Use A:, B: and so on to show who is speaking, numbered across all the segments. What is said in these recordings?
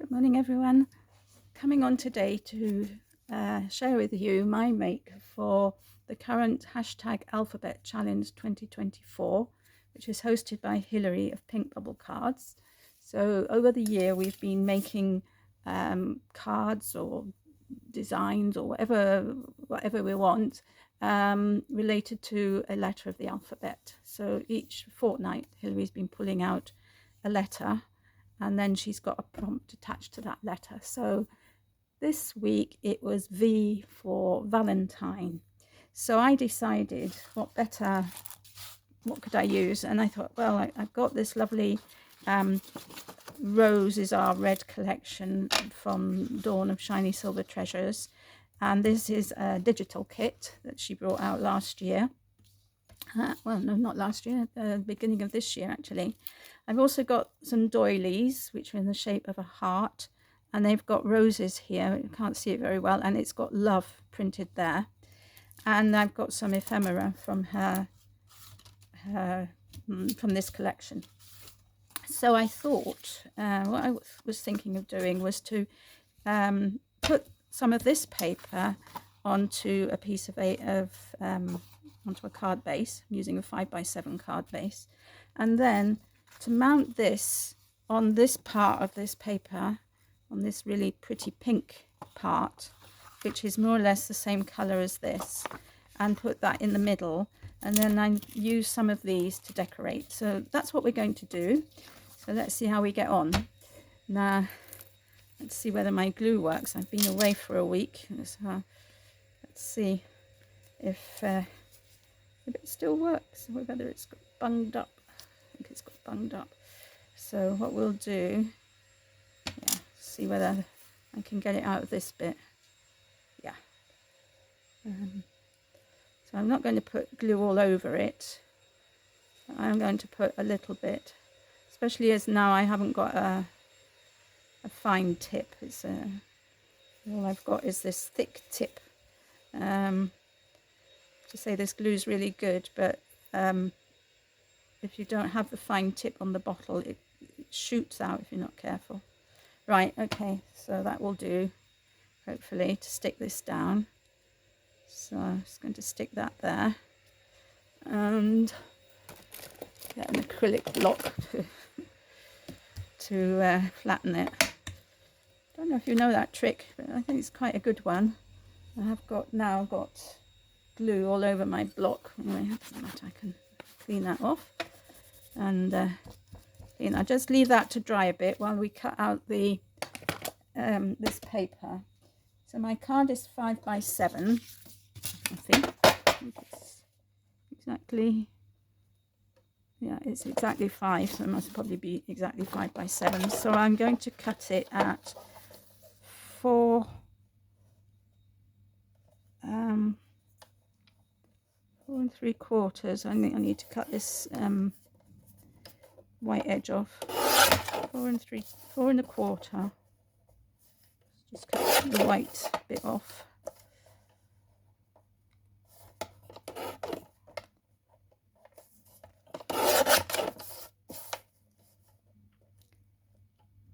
A: Good morning, everyone. Coming on today to share with you my make for the current hashtag Alphabet Challenge 2024, which is hosted by Hilary of Pink Bubble Cards. So over the year, we've been making cards or designs or whatever we want related to a letter of the alphabet. So each fortnight, Hilary's been pulling out a letter, and then she's got a prompt attached to that letter. So this week it was V for Valentine. So I decided what could I use? And I thought, well, I've got this lovely Rose is Our Red collection from Dawn of Shiny Silver Treasures. And this is a digital kit that she brought out last year. Well, no, not last year, the beginning of this year, actually. I've also got some doilies, which are in the shape of a heart, and they've got roses here. You can't see it very well, and it's got love printed there. And I've got some ephemera from from this collection. So I thought what I was thinking of doing was to put some of this paper onto a piece of onto a card base. I'm using a 5x7 card base, and then to mount this on this part of this paper, on this really pretty pink part, which is more or less the same color as this, and put that in the middle, and then I use some of these to decorate. So that's what we're going to do. So let's see how we get on. Now, let's see whether my glue works. I've been away for a week. So let's see if it still works, or whether it's got bunged up. I think it's got bunged up. So what we'll do, see whether I can get it out of this bit. Yeah. So I'm not going to put glue all over it. I'm going to put a little bit, especially as now I haven't got a fine tip. It's all I've got is this thick tip. To say this glue is really good, but if you don't have the fine tip on the bottle, it shoots out if you're not careful. Right, okay, so that will do, hopefully, to stick this down. So I'm just going to stick that there and get an acrylic block to flatten it. Don't know if you know that trick, but I think it's quite a good one. I have now got glue all over my block. Anyway, it doesn't matter, I can clean that off. And I just leave that to dry a bit while we cut out the this paper. So my card is 5x7, I think. It's exactly, yeah, it's exactly 5, so it must probably be exactly 5x7. So I'm going to cut it at 4 3/4. I need to cut this white edge off. 4 1/4. Just cut the white bit off.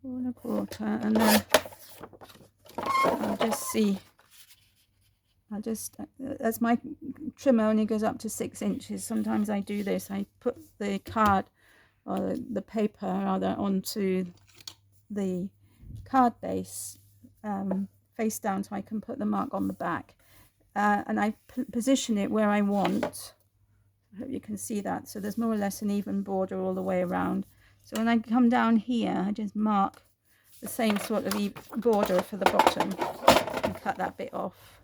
A: Four and a quarter, and then I'll just see. As my trimmer only goes up to 6 inches, sometimes I do this. I put the card or the paper rather onto the card base face down, so I can put the mark on the back, and I position it where I want. I hope you can see that. So there's more or less an even border all the way around. So when I come down here, I just mark the same sort of border for the bottom and cut that bit off.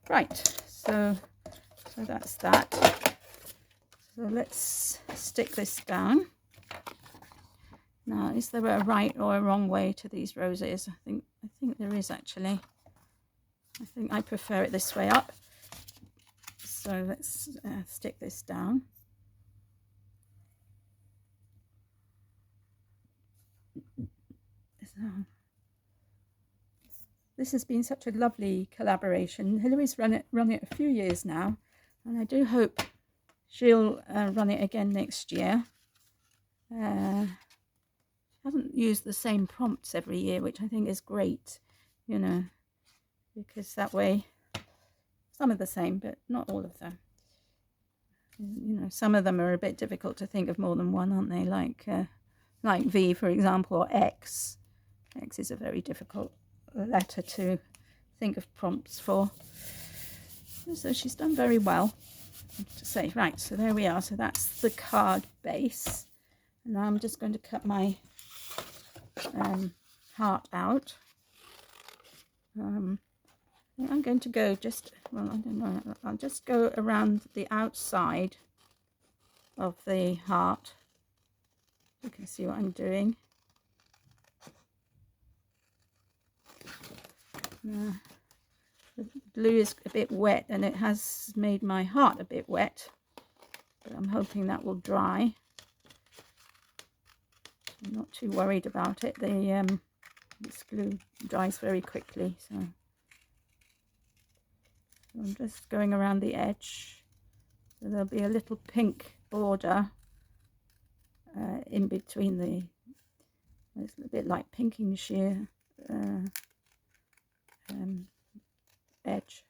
A: Right, so that's that. So let's stick this down. Now, is there a right or a wrong way to these roses? I think there is, actually. I think I prefer it this way up. So let's stick this down. So, this has been such a lovely collaboration. Hilary's run it a few years now, and I do hope she'll run it again next year. Hasn't used the same prompts every year, which I think is great, you know, because that way some are the same, but not all of them. You know, some of them are a bit difficult to think of more than one, aren't they? Like V, for example, or X. X is a very difficult letter to think of prompts for. So she's done very well, to say. Right, so there we are. So that's the card base. And now I'm just going to cut my heart out. I'm going to go just, well, I don't know, I'll just go around the outside of the heart. You can see what I'm doing. The glue is a bit wet and it has made my heart a bit wet, but I'm hoping that will dry. I'm not too worried about it. This glue dries very quickly, so I'm just going around the edge. So there'll be a little pink border in between the, it's a bit like pinking sheer edge.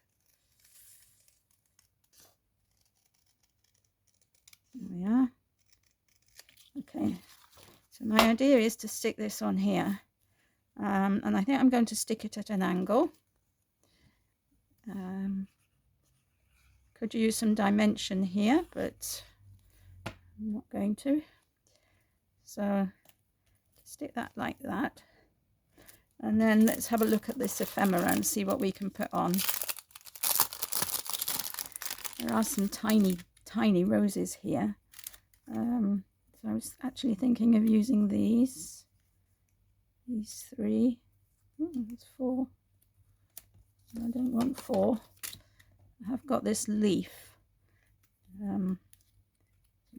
A: There we are. Okay, so my idea is to stick this on here, and I think I'm going to stick it at an angle. Could use some dimension here, but I'm not going to. So stick that like that, and then let's have a look at this ephemera and see what we can put on. There are some tiny roses here, so I was actually thinking of using these 3. It's 4. I don't want 4. I have got this leaf. It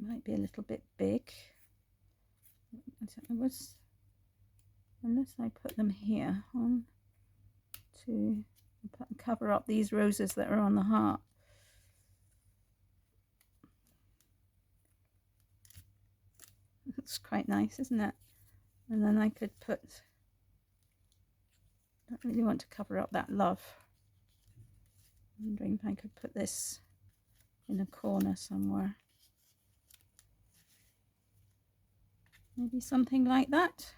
A: might be a little bit big. Unless I put them here on to cover up these roses that are on the heart. Looks quite nice, isn't it? And then I could put, I don't really want to cover up that love. I'm wondering if I could put this in a corner somewhere. Maybe something like that.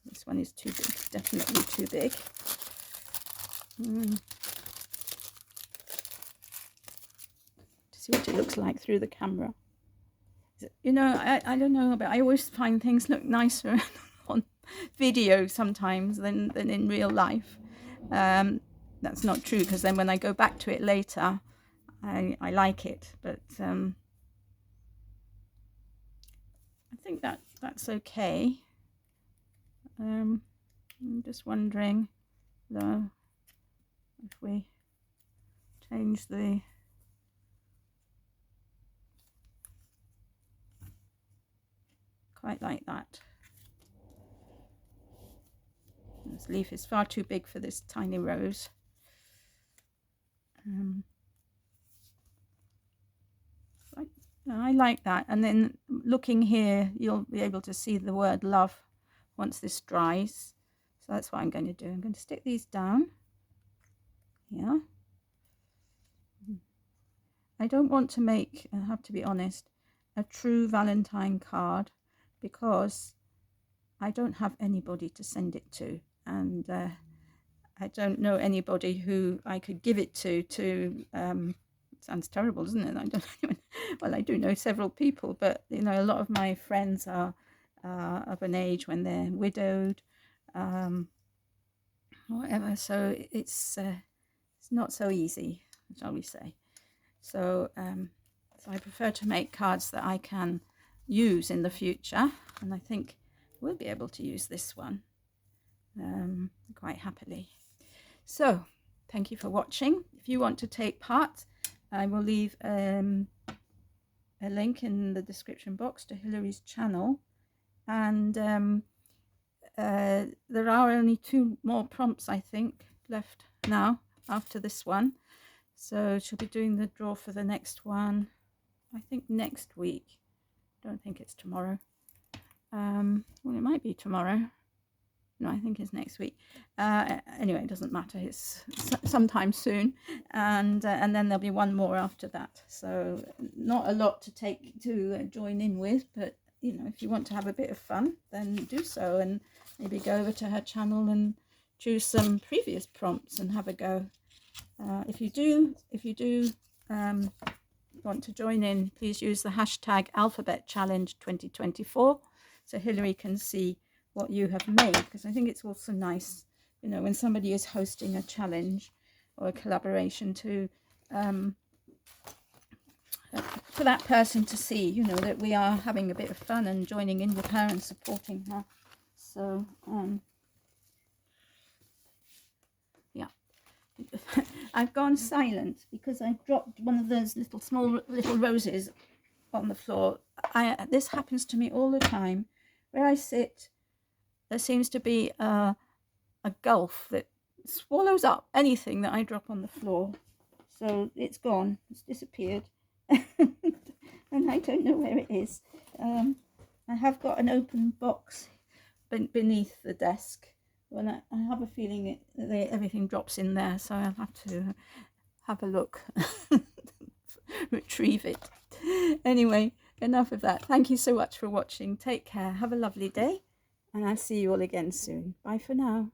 A: This one is too big, definitely too big. To see what it looks like through the camera. You know, I don't know, but I always find things look nicer on video sometimes than in real life. That's not true, because then when I go back to it later, I like it. But I think that's okay. I'm just wondering though if we change the quite like that. This leaf is far too big for this tiny rose. I like that. And then looking here, you'll be able to see the word love once this dries. So that's what I'm going to do. I'm going to stick these down here. I don't want to make, I have to be honest, a true Valentine card, because I don't have anybody to send it to, and I don't know anybody who I could give it to sounds terrible, doesn't it? I don't even, well, I do know several people, but you know, a lot of my friends are of an age when they're widowed, whatever. So it's not so easy, shall we say? So, so I prefer to make cards that I can use in the future, and I think we'll be able to use this one quite happily. So, thank you for watching. If you want to take part, I will leave a link in the description box to Hilary's channel, and there are only 2 more prompts, I think, left now after this one. So she'll be doing the draw for the next one, I think, next week. don't think it's tomorrow. Well, it might be tomorrow. No, I think it's next week. Anyway, it doesn't matter. It's sometime soon, and then there'll be one more after that. So not a lot to join in with, but you know, if you want to have a bit of fun, then do so, and maybe go over to her channel and choose some previous prompts and have a go. If you do want to join in, please use the hashtag Alphabet Challenge 2024, so Hilary can see what you have made, because I think it's also nice, you know, when somebody is hosting a challenge or a collaboration to for that person to see, you know, that we are having a bit of fun and joining in with her and supporting her. So yeah. I've gone silent because I dropped one of those small little roses on the floor. This happens to me all the time. Where I sit, there seems to be a gulf that swallows up anything that I drop on the floor. So it's gone. It's disappeared. And I don't know where it is. I have got an open box beneath the desk. Well, I have a feeling everything drops in there, so I'll have to have a look, retrieve it. Anyway, enough of that. Thank you so much for watching. Take care. Have a lovely day, and I'll see you all again soon. Bye for now.